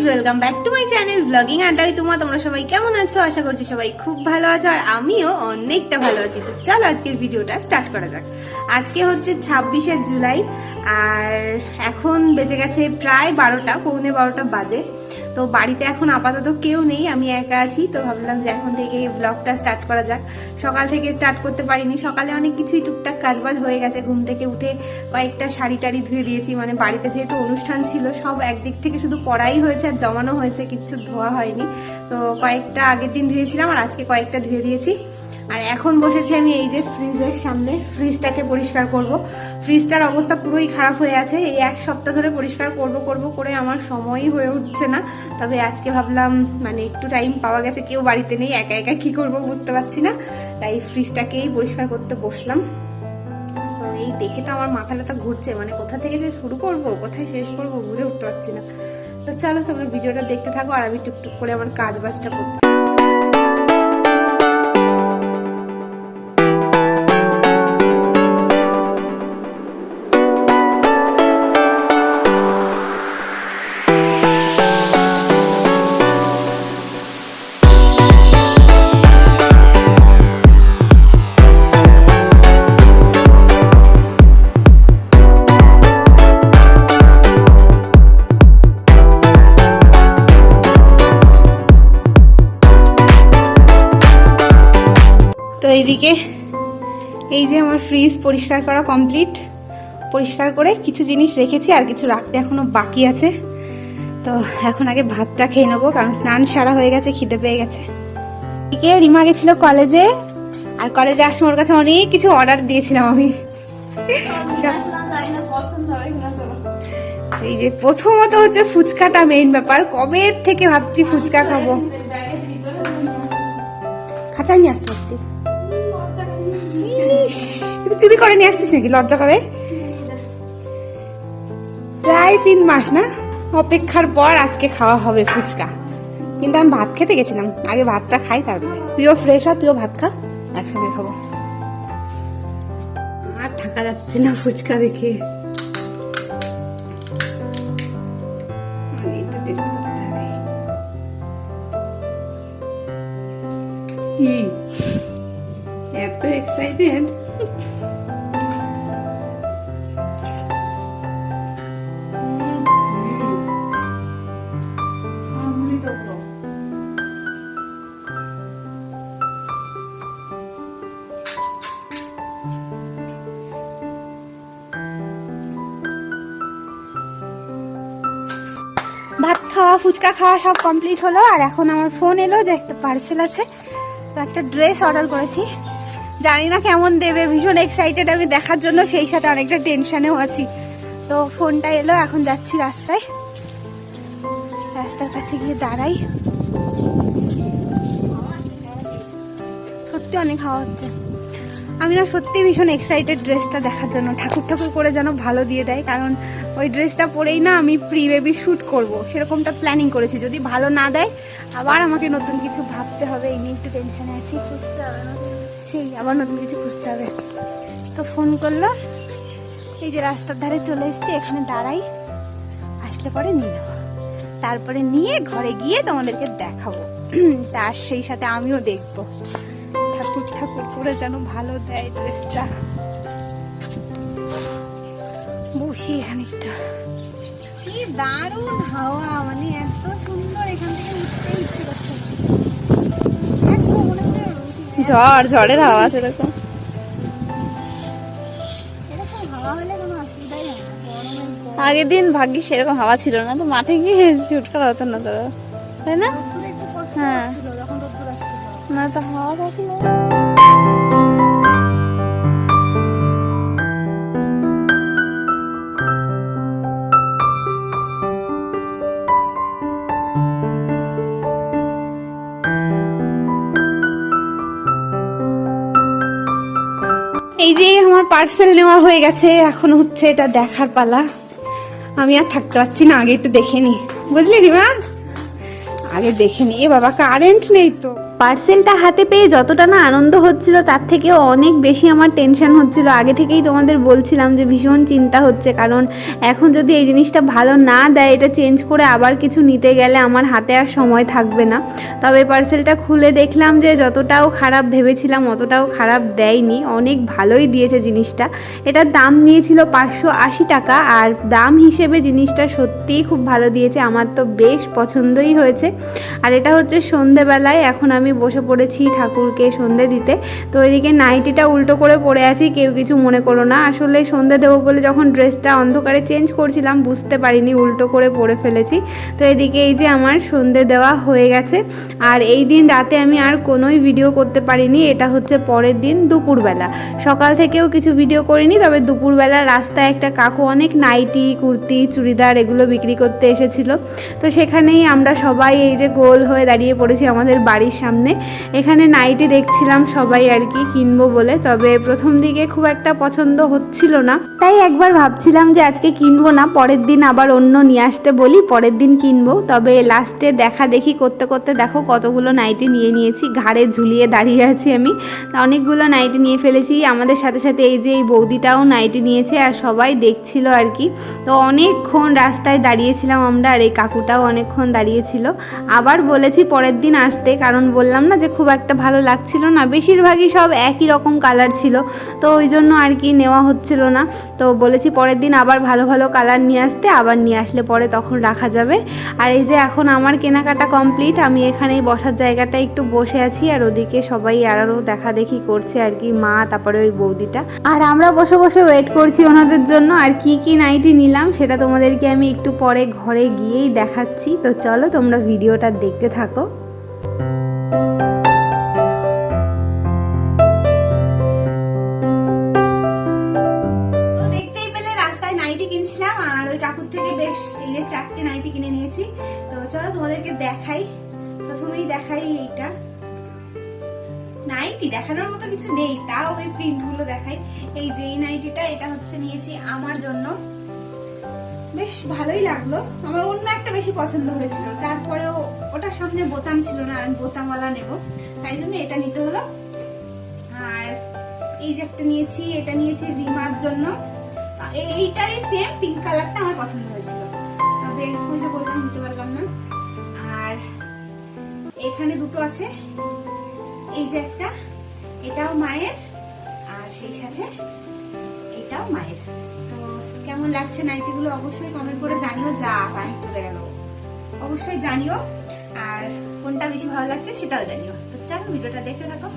Guys, welcome back to my channel blogging আড্ডায়। তোমরা সবাই কেমন আছো? আশা করছি সবাই খুব ভালো আছো, আর আমিও অনেকটা ভালো আছি। তো চলো আজকের ভিডিওটা স্টার্ট করা যাক। আজকে হচ্ছে 26শে জুলাই, আর এখন বেজে গেছে প্রায় 12টা, পৌনে 12টা বাজে। তো বাড়িতে এখন আপাতত কেউ নেই, আমি একা আছি। তো ভাবলাম যে এখন থেকে ব্লগটা স্টার্ট করা যাক। সকাল থেকে স্টার্ট করতে পারিনি, সকালে অনেক কিছুই টুকটাক কাজবাজ হয়ে গেছে। ঘুম থেকে উঠে কয়েকটা শাড়ি টাড়ি ধুয়ে দিয়েছি, মানে বাড়িতে যেহেতু অনুষ্ঠান ছিল সব একদিক থেকে শুধু পড়াই হয়েছে আর জমানো হয়েছে, কিচ্ছু ধোয়া হয়নি। তো কয়েকটা আগের দিন ধুয়েছিলাম আর আজকে কয়েকটা ধুয়ে দিয়েছি। আর এখন বসেছি আমি এই যে ফ্রিজের সামনে, ফ্রিজটাকে পরিষ্কার করব। ফ্রিজটার অবস্থা পুরোই খারাপ হয়ে আছে। এই এক সপ্তাহ ধরে পরিষ্কার করব করে আমার সময়ই হয়ে উঠছে না। তবে আজকে ভাবলাম মানে একটু টাইম পাওয়া গেছে, কেউ বাড়িতে নেই, একা একা কি করব বুঝতে পারছি না, তাই ফ্রিজটাকেই পরিষ্কার করতে বসলাম। তো এই দেখে তো আমার মাথাটা ঘুরছে, মানে কোথা থেকে যে শুরু করব কোথায় শেষ করব বুঝে উঠতে পারছি না। তো চলো তোমরা ভিডিওটা দেখতে থাকো আর আমি টুকটুক করে আমার কাজ বাজটা করতে। তো এইদিকে এই যে আমার ফ্রিজ পরিষ্কার করা কমপ্লিট। পরিষ্কার করে কিছু জিনিস রেখেছি, আর কিছু রাখতে এখনো বাকি আছে। তো এখন আগে ভাতটা খেয়ে নেবো, কারণ স্নান সারা হয়ে গেছে, খিদে পেয়ে গেছে। এদিকে রিমা গেছিল কলেজে, আর কলেজে আসে ওর কাছে অনেক কিছু অর্ডার দিয়েছিলাম আমি। এই যে প্রথমত হচ্ছে ফুচকাটা মেইন ব্যাপার, কবে থেকে ভাবছি ফুচকা খাবো। খাঁচাই নিয়ে আসতে পারতি, চুরি করে নিয়ে আসছিস নাকি? লজ্জা করে। প্রায় 3 মাস না অপেক্ষার পর আজকে খাওয়া হবে ফুচকা। কিন্তু আমি ভাত খেতে গেছিলাম, আগে ভাতটা খাই তারপরে। তুইও ফ্রেশ হ, তুইও ভাত খা, একসঙ্গে খাবো। আর থাকা যাচ্ছে না ফুচকা দেখে। এটা টেস্ট করতে হবে। এত এক্সাইটেড। ভাত খাওয়া ফুচকা খাওয়া সব কমপ্লিট হলো, আর এখন আমার ফোন এলো যে একটা পার্সেল আছে। তো একটা ড্রেস অর্ডার করেছি, জানি না কেমন দেবে, ভীষণ এক্সাইটেড আমি দেখার জন্য, সেই সাথে অনেকটা টেনশনেও আছি। তো ফোনটা এলো, এখন যাচ্ছি রাস্তার কাছে গিয়ে দাঁড়াই। সত্যি অনেক হাওয়া হচ্ছে। আমি না সত্যি ভীষণ এক্সাইটেড ড্রেসটা দেখার জন্য, ঠাকুর করে যেন ভালো দিয়ে দেয়, কারণ ওই ড্রেসটা পরেই না আমি প্রি বেবি শ্যুট করবো, সেরকমটা প্ল্যানিং করেছি। যদি ভালো না দেয় আবার আমাকে নতুন কিছু ভাবতে হবে, এই নিয়ে একটু টেনশনে আছি। খুঁজতে হবে সেই, আবার নতুন কিছু খুঁজতে হবে। তো ফোন করলো, এই যে রাস্তার ধারে চলে এসেছি, এখানে দাঁড়াই, আসলে পরে নিয়ে নেবো, তারপরে নিয়ে ঘরে গিয়ে তোমাদেরকে দেখাবো, আর সেই সাথে আমিও দেখবো ঠাকুর করে যেন ভালো দেয় ড্রেসটা। বসি এখানে একটু, কি দারুণ হাওয়া, মানে এত সুন্দর, এখান থেকে উঠতে ইচ্ছে করছে। ঝড়ের হাওয়া, সেরকম হাওয়া হলে কোনো অসুবিধাই হয় না। আগের দিন ভাগ্যিস সেরকম হাওয়া ছিল না, তো মাঠে গিয়ে শুট করা হতো না তো, তাই না? হ্যাঁ, না তো হাওয়া থাকলে। এই যে আমার পার্সেল নেওয়া হয়ে গেছে, এখন হচ্ছে এটা দেখার পালা। আমি আর থাকতে পারছি না, আগে একটু দেখে নি, বুঝলি রিমা, আগে দেখে নি। এ বাবা, কারেন্ট নেই তো। পার্সেলটা হাতে পেয়ে যতটা না আনন্দ হচ্ছিল তার থেকেও অনেক বেশি আমার টেনশন হচ্ছিল। আগে থেকেই তোমাদের বলছিলাম যে ভীষণ চিন্তা হচ্ছে, কারণ এখন যদি এই জিনিসটা ভালো না দেয়, এটা চেঞ্জ করে আবার কিছু নিতে গেলে আমার হাতে আর সময় থাকবে না। তবে পার্সেলটা খুলে দেখলাম যে যতটাও খারাপ ভেবেছিলাম অতটাও খারাপ দেয়নি, অনেক ভালোই দিয়েছে জিনিসটা। এটার দাম নিয়েছিল 580 টাকা, আর দাম হিসেবে জিনিসটা সত্যিই খুব ভালো দিয়েছে, আমার তো বেশ পছন্দই হয়েছে। আর এটা হচ্ছে সন্ধেবেলায়, এখন আমি বসে পড়েছি ঠাকুরকে সন্ধে দিতে। তো এদিকে নাইটিটা উল্টো করে পরে আছি, কেউ কিছু মনে করো না। আসলে সন্ধে দেবো বলে যখন ড্রেসটা অন্ধকারে চেঞ্জ করছিলাম বুঝতে পারিনি, উল্টো করে পরে ফেলেছি। তো এদিকে এই যে আমার সন্ধে দেওয়া হয়ে গেছে। আর এই দিন রাতে আমি আর কোনোই ভিডিও করতে পারিনি, এটা হচ্ছে পরের দিন দুপুরবেলা। সকাল থেকেও কিছু ভিডিও করিনি, তবে দুপুরবেলা রাস্তায় একটা কাকু অনেক নাইটি, কুর্তি, চুড়িদার এগুলো বিক্রি করতে এসেছিল। তো সেখানেই আমরা সবাই এই যে গোল হয়ে দাঁড়িয়ে পড়েছি আমাদের বাড়ির সামনে। এখানে নাইটি দেখছিলাম সবাই আর কি কিনবো বলে, তবে প্রথম দিকে খুব একটা পছন্দ হচ্ছিল না, তাই একবার ভাবছিলাম যে আজকে কিনবো না, পরের দিন আবার অন্য নিয়ে আসতে বলি, পরের দিন কিনবো। তবে লাস্টে দেখা দেখি করতে করতে দেখো কতগুলো নাইটি নিয়ে নিয়েছি, ঘাড়ে ঝুলিয়ে দাঁড়িয়ে আছি আমি। অনেকগুলো নাইটি নিয়ে ফেলেছি। আমাদের সাথে সাথে এই যে এই বৌদিটাও নাইটি নিয়েছে, আর সবাই দেখছিল আর কি। তো অনেকক্ষণ রাস্তায় দাঁড়িয়েছিলাম আমরা, আর এই কাকুটাও অনেকক্ষণ দাঁড়িয়েছিল। আবার বলেছি পরের দিন আসতে, কারণ বললাম না যে খুব একটা ভালো লাগছিল না, বেশিরভাগই সব একই রকম কালার ছিল, তো ওই জন্য আর কি নেওয়া হচ্ছিল না। তো বলেছি পরের দিন আবার ভালো ভালো কালার নিয়ে আসতে, আবার নিয়ে আসলে পরে তখন রাখা যাবে। আর এই যে এখন আমার কেনাকাটা কমপ্লিট, আমি এখানেই বসার জায়গাটা একটু বসে আছি, আর ওদিকে সবাই আরও দেখা দেখি করছে আর কি, মা তারপরে ওই বৌদিটা, আর আমরা বসে বসে ওয়েট করছি ওনাদের জন্য। আর কি কি নাইটি নিলাম সেটা তোমাদেরকে আমি একটু পরে ঘরে গিয়েই দেখাচ্ছি। তো চলো তোমরা ভিডিওটা দেখতে থাকো। নাইটি কিনছিলাম, আর ওই কাকুর থেকে বেশ এই যে 4টে নাইটি কিনে নিয়েছি। তো চলো তোমাদেরকে দেখাই, প্রথমেই দেখাই এইটা। নাইটি দেখানোর মতো কিছু নেই, তাও ওই প্রিন্ট গুলো দেখাই। এই যে এই নাইটিটা, এটা হচ্ছে নিয়েছি আমার জন্য, বেশ ভালোই লাগলো। আমার অন্য একটা বেশি পছন্দ হয়েছিল, তারপরেও ওটার সামনে বোতাম ছিল না, আমি বোতামওয়ালা নেবো, তাই জন্য এটা নিতে হলো। আর এই যে একটা নিয়েছি, এটা নিয়েছি রিমার জন্য। এইটারই সেম পিঙ্ক কালারটা আমার পছন্দ হয়েছিল, তবে ওই যে বললাম নিতে পারলাম না। আর এখানে দুটো আছে, এই যে একটা, এটাও মায়ের, আর সেই সাথে এটাও মায়ের। তো কেমন লাগছে নাইটিগুলো অবশ্যই কমেন্ট করে জানিও। যা টাইম চলে গেল, অবশ্যই জানিও, আর কোনটা বেশি ভালো লাগছে সেটাও জানিও। তো চলো ভিডিওটা দেখতে থাকো।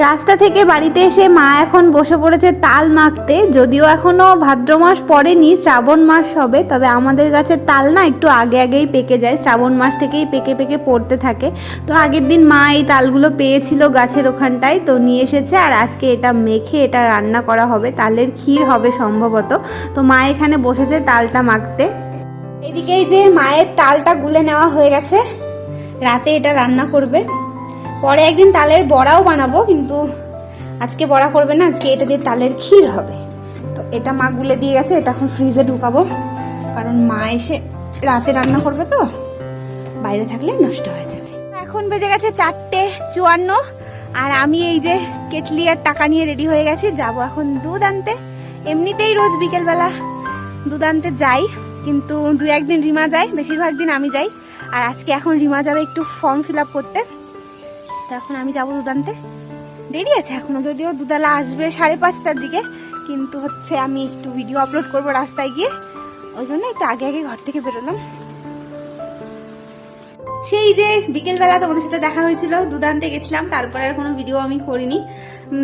রাস্তা থেকে বাড়িতে এসে মা এখন বসে পড়েছে তাল মাখতে। যদিও এখনো ভাদ্র মাস পড়েনি, শ্রাবণ মাস হবে, তবে আমাদের গাছের তাল না একটু আগে আগেই পেকে যায়, শ্রাবণ মাস থেকেই পেকে পেকে পড়তে থাকে। তো আগের দিন মা এই তালগুলো পেয়েছিল গাছের ওখানটায়, তো নিয়ে এসেছে, আর আজকে এটা মেখে এটা রান্না করা হবে, তালের ক্ষীর হবে সম্ভবত। তো মা এখানে বসেছে তালটা মাখতে। এদিকে এই যে মায়ের তালটা গুলে নেওয়া হয়ে গেছে, রাতে এটা রান্না করবে। পরে একদিন তালের বড়াও বানাবো, কিন্তু আজকে বড়া করবে না, আজকে এটা দিয়ে তালের ক্ষীর হবে। তো এটা মা গুলে দিয়ে গেছে, এটা এখন ফ্রিজে ঢুকাবো, কারণ মা এসে রাতে রান্না করবে, তো বাইরে থাকলে নষ্ট হয়ে যাবে। এখন বেজে গেছে 4:54, আর আমি এই যে কেটলি আর টাকা নিয়ে রেডি হয়ে গেছি, যাবো এখন দুধ আনতে। এমনিতেই রোজ বিকেলবেলা দুধ আনতে যাই, কিন্তু 2-1 দিন রিমা যায়, বেশিরভাগ দিন আমি যাই। আর আজকে এখন রিমা যাবে একটু ফর্ম ফিল আপ করতে, তো এখন আমি যাবো দুধ আনতে। দেরি আছে এখনো, যদিও দুধালা আসবে 5:30টার দিকে, কিন্তু হচ্ছে আমি একটু ভিডিও আপলোড করবো রাস্তায় গিয়ে, ওই জন্য একটু আগে আগে ঘর থেকে বেরোলাম। সেই যে বিকেলবেলা তোমাদের সাথে দেখা হয়েছিল, দুধ আনতে গেছিলাম, তারপরে আর কোনো ভিডিও আমি করিনি।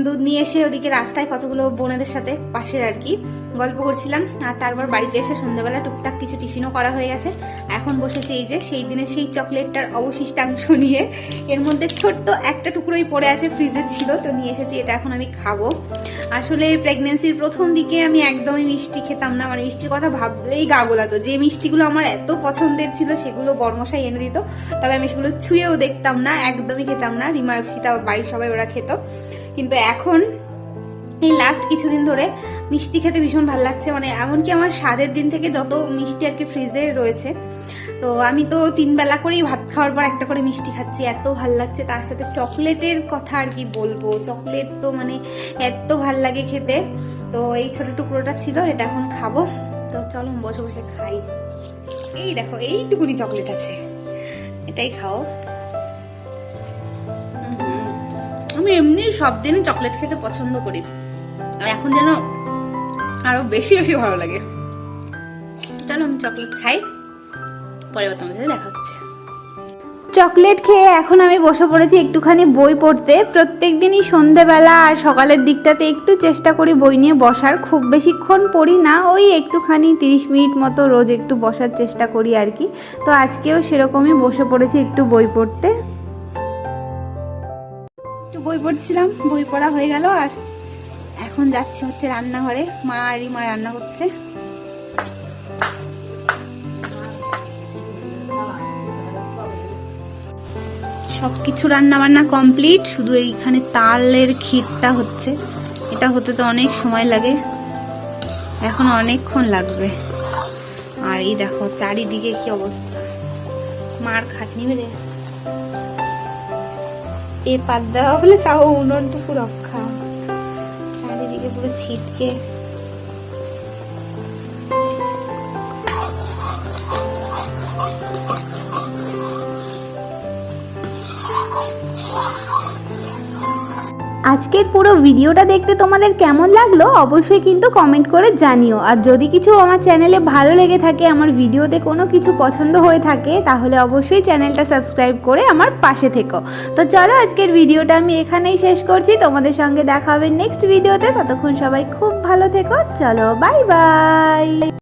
দুধ নিয়ে এসে ওদিকে রাস্তায় কতগুলো বোনেদের সাথে পাশের আর কি গল্প করছিলাম, আর তারপর বাড়িতে এসে সন্ধ্যাবেলা টুকটাক কিছু টিফিনও করা হয়ে গেছে। এখন বসেছে এই যে সেই দিনের সেই চকলেটটার অবশিষ্টাংশ নিয়ে, এর মধ্যে ছোট্ট একটা টুকরোই পড়ে আছে, ফ্রিজে ছিল, তো নিয়ে এসেছি, এটা এখন আমি খাবো। আসলে প্রেগনেন্সির প্রথম দিকে আমি একদমই মিষ্টি খেতাম না, মানে মিষ্টির কথা ভাবলেই গা গোলাতো। যে মিষ্টিগুলো আমার এত পছন্দের ছিল সেগুলো বর্মশাই এনে দিত, তবে আমি সেগুলো ছুঁয়েও দেখতাম না, একদমই খেতাম না। রিমা সীতা বাড়ির সবাই ওরা খেত, কিন্তু এখন এই লাস্ট কিছুদিন ধরে মিষ্টি খেতে ভীষণ ভালো লাগছে। মানে এমনকি আমার স্বাদের দিন থেকে যত মিষ্টি আর কি ফ্রিজে রয়েছে, তো তো আমি তো 3 বেলা করেই ভাত খাওয়ার পর একটা করে মিষ্টি খাচ্ছি, এত ভাল লাগছে। তার সাথে চকলেটের কথা আর কি বলবো, চকলেট তো মানে এত ভাল লাগে খেতে। তো এই ছোট টুকরোটা ছিল, এটা এখন খাবো। তো চলো বসে বসে খাই। এই দেখো এইটুকুনি চকলেট আছে, এটাই খাও। আমি এমনি সব দিনই চকলেট খেতে পছন্দ করি, আর এখন যেন আরো বেশি বেশি ভালো লাগে। চলো আমি চকলেট খাই, পরে তোমাদের সাথে দেখা হচ্ছে। চকলেট খেয়ে এখন আমি বসে পড়েছি একটুখানি বই পড়তে। প্রত্যেক দিনই সন্ধেবেলা আর সকালের দিকটাতে একটু চেষ্টা করি বই নিয়ে বসার। খুব বেশিক্ষণ পড়ি না, ওই একটুখানি 30 মিনিট মতো রোজ একটু বসার চেষ্টা করি আর কি। তো আজকেও সেরকমই বসে পড়েছি একটু বই পড়তে। একটু বই পড়ছিলাম, বই পড়া হয়ে গেল, আর এখন যাচ্ছি হচ্ছে রান্নাঘরে। মা রান্না করছে। সবকিছু রান্না বান্না কমপ্লিট, শুধু এইখানে তালের ক্ষীরটা হচ্ছে। এটা হতে তো অনেক সময় লাগে, এখন অনেকক্ষণ লাগবে। আর এই দেখো চারিদিকে কি অবস্থা, মার খাটনি মেরে এ পাত দেওয়া বলে তাও উনুনটুকু রক্ষা, চারিদিকে পুরো ছিটকে। আজকের পুরো ভিডিওটা দেখতে তোমাদের কেমন লাগলো অবশ্যই কিন্তু কমেন্ট করে জানিও। আর যদি কিছু আমার চ্যানেলে ভালো লেগে থাকে, আমার ভিডিওতে কোনো কিছু পছন্দ হয়ে থাকে, তাহলে অবশ্যই চ্যানেলটা সাবস্ক্রাইব করে আমার পাশে থেকো। তো চলো আজকের ভিডিওটা আমি এখানেই শেষ করছি, তোমাদের সঙ্গে দেখা হবে নেক্সট ভিডিওতে। ততক্ষণ সবাই খুব ভালো থেকো, চলো বাই বাই।